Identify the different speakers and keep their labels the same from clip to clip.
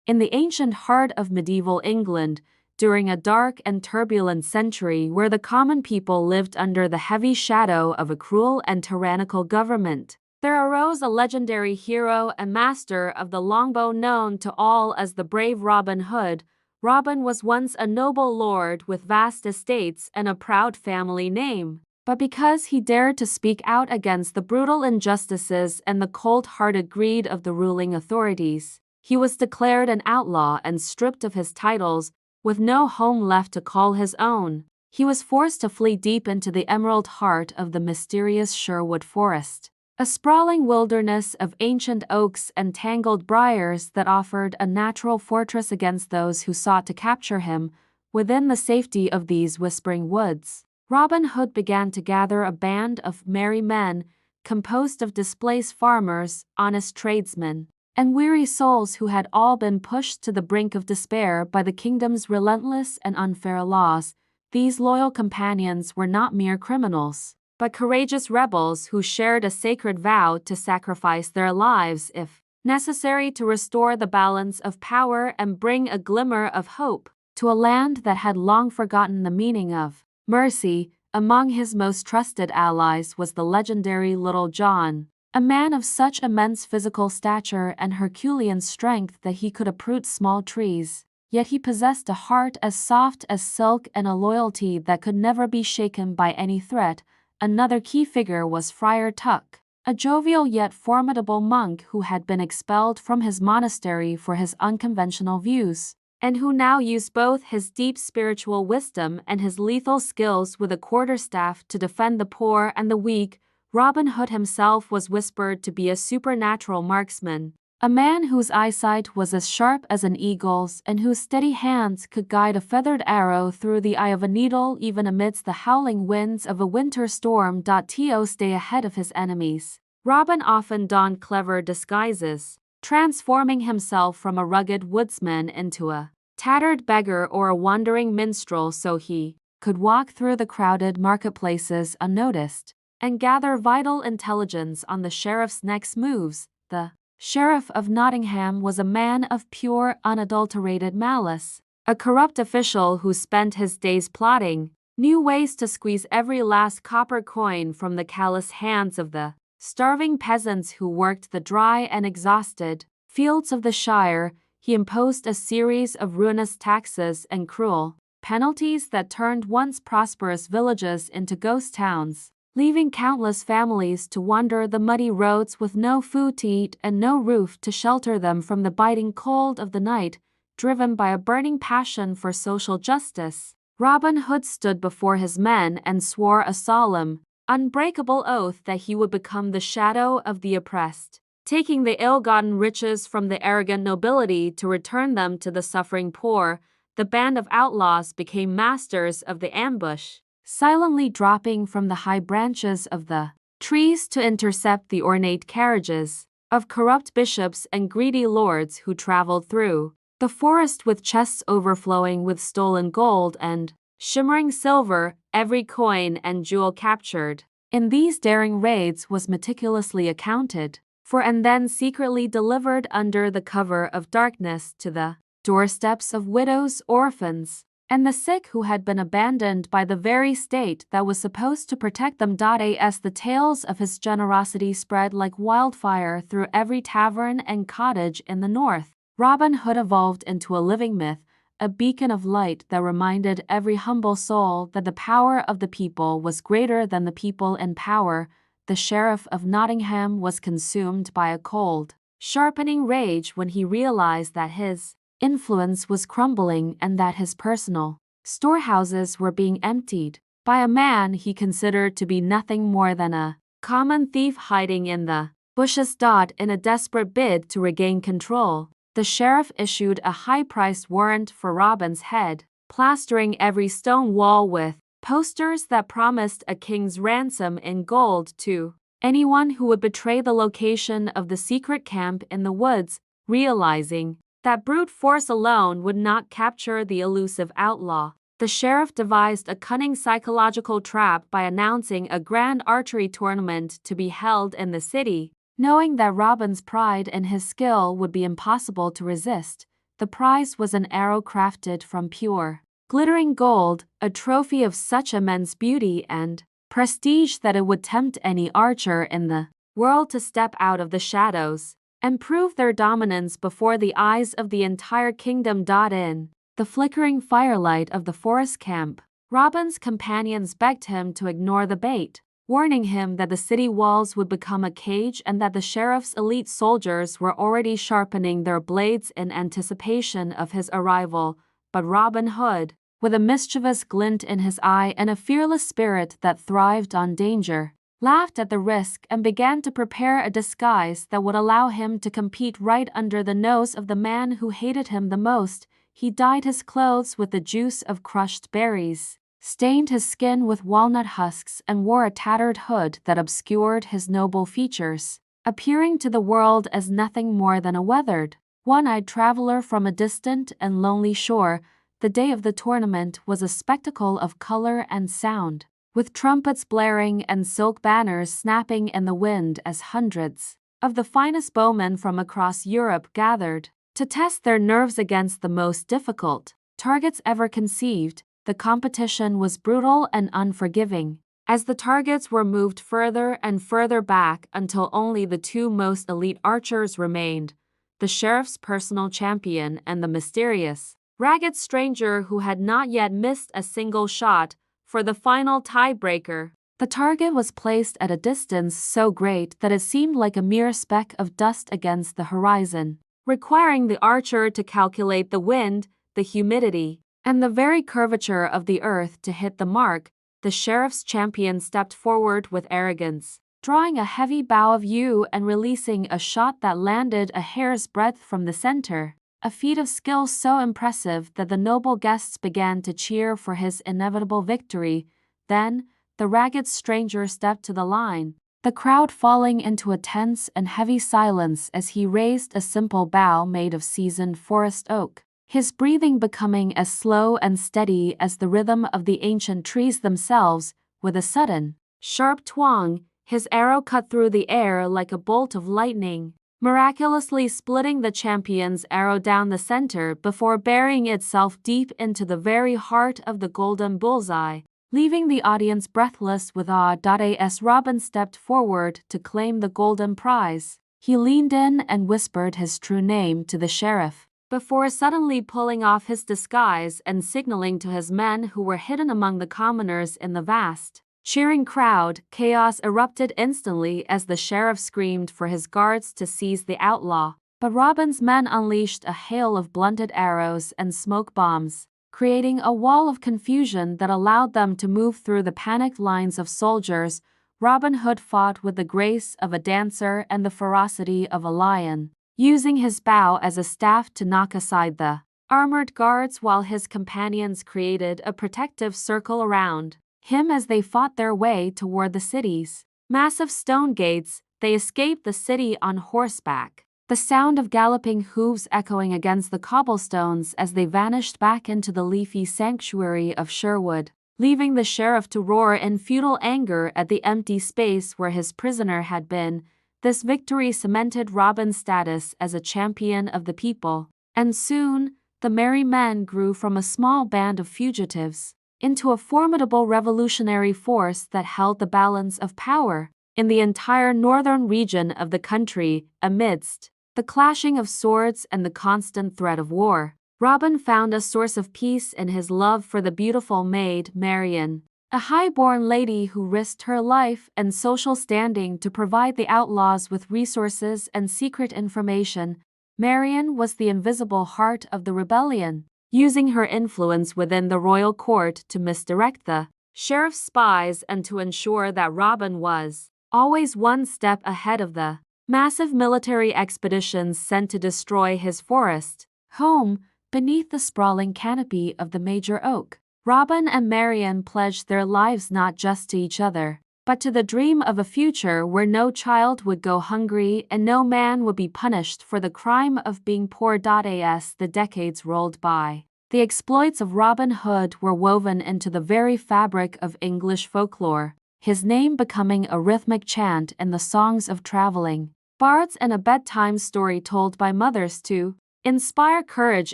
Speaker 1: In the ancient heart of medieval England, during a dark and turbulent century where the common people lived under the heavy shadow of a cruel and tyrannical government, there arose a legendary hero and master of the longbow known to all as the brave Robin Hood. Robin was once a noble lord with vast estates and a proud family name. But because he dared to speak out against the brutal injustices and the cold-hearted greed of the ruling authorities, he was declared an outlaw and stripped of his titles, with no home left to call his own. He was forced to flee deep into the emerald heart of the mysterious Sherwood forest, a sprawling wilderness of ancient oaks and tangled briars that offered a natural fortress against those who sought to capture him. Within the safety of these whispering woods, Robin Hood began to gather a band of merry men, composed of displaced farmers, honest tradesmen, and weary souls who had all been pushed to the brink of despair by the kingdom's relentless and unfair laws. These loyal companions were not mere criminals, but courageous rebels who shared a sacred vow to sacrifice their lives if necessary to restore the balance of power and bring a glimmer of hope to a land that had long forgotten the meaning of mercy. Among his most trusted allies was the legendary Little John, a man of such immense physical stature and Herculean strength that he could uproot small trees. Yet he possessed a heart as soft as silk and a loyalty that could never be shaken by any threat. Another key figure was Friar Tuck, a jovial yet formidable monk who had been expelled from his monastery for his unconventional views, and who now used both his deep spiritual wisdom and his lethal skills with a quarterstaff to defend the poor and the weak. Robin Hood himself was whispered to be a supernatural marksman, a man whose eyesight was as sharp as an eagle's and whose steady hands could guide a feathered arrow through the eye of a needle even amidst the howling winds of a winter storm. To stay ahead of his enemies, Robin often donned clever disguises, transforming himself from a rugged woodsman into a tattered beggar or a wandering minstrel so he could walk through the crowded marketplaces unnoticed and gather vital intelligence on the sheriff's next moves. The Sheriff of Nottingham was a man of pure, unadulterated malice, a corrupt official who spent his days plotting new ways to squeeze every last copper coin from the callous hands of the starving peasants who worked the dry and exhausted fields of the Shire. He imposed a series of ruinous taxes and cruel penalties that turned once prosperous villages into ghost towns, leaving countless families to wander the muddy roads with no food to eat and no roof to shelter them from the biting cold of the night. Driven by a burning passion for social justice, Robin Hood stood before his men and swore a solemn, unbreakable oath that he would become the shadow of the oppressed, taking the ill-gotten riches from the arrogant nobility to return them to the suffering poor. The band of outlaws became masters of the ambush, silently dropping from the high branches of the trees to intercept the ornate carriages of corrupt bishops and greedy lords who traveled through the forest with chests overflowing with stolen gold and shimmering silver. Every coin and jewel captured in these daring raids was meticulously accounted for and then secretly delivered under the cover of darkness to the doorsteps of widows, orphans, and the sick who had been abandoned by the very state that was supposed to protect them. As the tales of his generosity spread like wildfire through every tavern and cottage in the north, Robin Hood evolved into a living myth, a beacon of light that reminded every humble soul that the power of the people was greater than the people in power. The Sheriff of Nottingham was consumed by a cold, sharpening rage when he realized that his influence was crumbling and that his personal storehouses were being emptied by a man he considered to be nothing more than a common thief hiding in the bushes. In a desperate bid to regain control, the sheriff issued a high-priced warrant for Robin's head, plastering every stone wall with posters that promised a king's ransom in gold to anyone who would betray the location of the secret camp in the woods. Realizing that brute force alone would not capture the elusive outlaw, the sheriff devised a cunning psychological trap by announcing a grand archery tournament to be held in the city. Knowing that Robin's pride and his skill would be impossible to resist, The prize was an arrow crafted from pure, glittering gold, a trophy of such immense beauty and prestige that it would tempt any archer in the world to step out of the shadows and prove their dominance before the eyes of the entire kingdom. In the flickering firelight of the forest camp, Robin's companions begged him to ignore the bait, warning him that the city walls would become a cage and that the sheriff's elite soldiers were already sharpening their blades in anticipation of his arrival. But Robin Hood, with a mischievous glint in his eye and a fearless spirit that thrived on danger, laughed at the risk and began to prepare a disguise that would allow him to compete right under the nose of the man who hated him the most. He dyed his clothes with the juice of crushed berries, stained his skin with walnut husks, and wore a tattered hood that obscured his noble features, appearing to the world as nothing more than a weathered, one-eyed traveler from a distant and lonely shore. The day of the tournament was a spectacle of color and sound, with trumpets blaring and silk banners snapping in the wind as hundreds of the finest bowmen from across Europe gathered to test their nerves against the most difficult targets ever conceived. The competition was brutal and unforgiving, as the targets were moved further and further back until only the two most elite archers remained, the sheriff's personal champion and the mysterious, ragged stranger who had not yet missed a single shot. For the final tiebreaker, the target was placed at a distance so great that it seemed like a mere speck of dust against the horizon, requiring the archer to calculate the wind, the humidity, and the very curvature of the earth to hit the mark. The sheriff's champion stepped forward with arrogance, drawing a heavy bow of yew and releasing a shot that landed a hair's breadth from the center, a feat of skill so impressive that the noble guests began to cheer for his inevitable victory. Then, the ragged stranger stepped to the line, the crowd falling into a tense and heavy silence as he raised a simple bow made of seasoned forest oak, his breathing becoming as slow and steady as the rhythm of the ancient trees themselves. With a sudden, sharp twang, his arrow cut through the air like a bolt of lightning, miraculously splitting the champion's arrow down the center before burying itself deep into the very heart of the golden bullseye, leaving the audience breathless with awe. As Robin stepped forward to claim the golden prize, he leaned in and whispered his true name to the sheriff, before suddenly pulling off his disguise and signaling to his men who were hidden among the commoners in the vast, cheering crowd. Chaos erupted instantly as the sheriff screamed for his guards to seize the outlaw, but Robin's men unleashed a hail of blunted arrows and smoke bombs, creating a wall of confusion that allowed them to move through the panicked lines of soldiers. Robin Hood fought with the grace of a dancer and the ferocity of a lion, using his bow as a staff to knock aside the armored guards while his companions created a protective circle around him as they fought their way toward the city's massive stone gates. They escaped the city on horseback, the sound of galloping hooves echoing against the cobblestones as they vanished back into the leafy sanctuary of Sherwood, leaving the sheriff to roar in futile anger at the empty space where his prisoner had been. This victory cemented Robin's status as a champion of the people, and soon, the merry men grew from a small band of fugitives into a formidable revolutionary force that held the balance of power in the entire northern region of the country. Amidst the clashing of swords and the constant threat of war, Robin found a source of peace in his love for the beautiful Maid Marian, a high-born lady who risked her life and social standing to provide the outlaws with resources and secret information. Marian was the invisible heart of the rebellion, using her influence within the royal court to misdirect the sheriff's spies and to ensure that Robin was always one step ahead of the massive military expeditions sent to destroy his forest home. Beneath the sprawling canopy of the major oak, Robin and Marian pledged their lives not just to each other, but to the dream of a future where no child would go hungry and no man would be punished for the crime of being poor. As the decades rolled by, the exploits of Robin Hood were woven into the very fabric of English folklore, his name becoming a rhythmic chant in the songs of traveling bards and a bedtime story told by mothers to inspire courage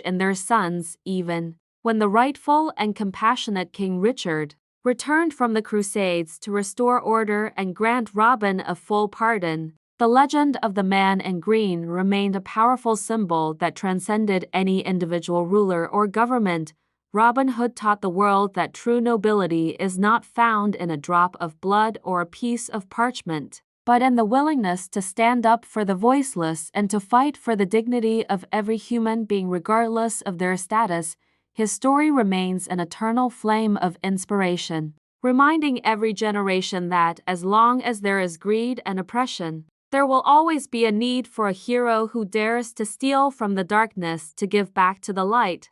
Speaker 1: in their sons, even when the rightful and compassionate King Richard returned from the Crusades to restore order and grant Robin a full pardon. The legend of the man in green remained a powerful symbol that transcended any individual ruler or government. Robin Hood taught the world that true nobility is not found in a drop of blood or a piece of parchment, but in the willingness to stand up for the voiceless and to fight for the dignity of every human being regardless of their status. His story remains an eternal flame of inspiration, reminding every generation that as long as there is greed and oppression, there will always be a need for a hero who dares to steal from the darkness to give back to the light.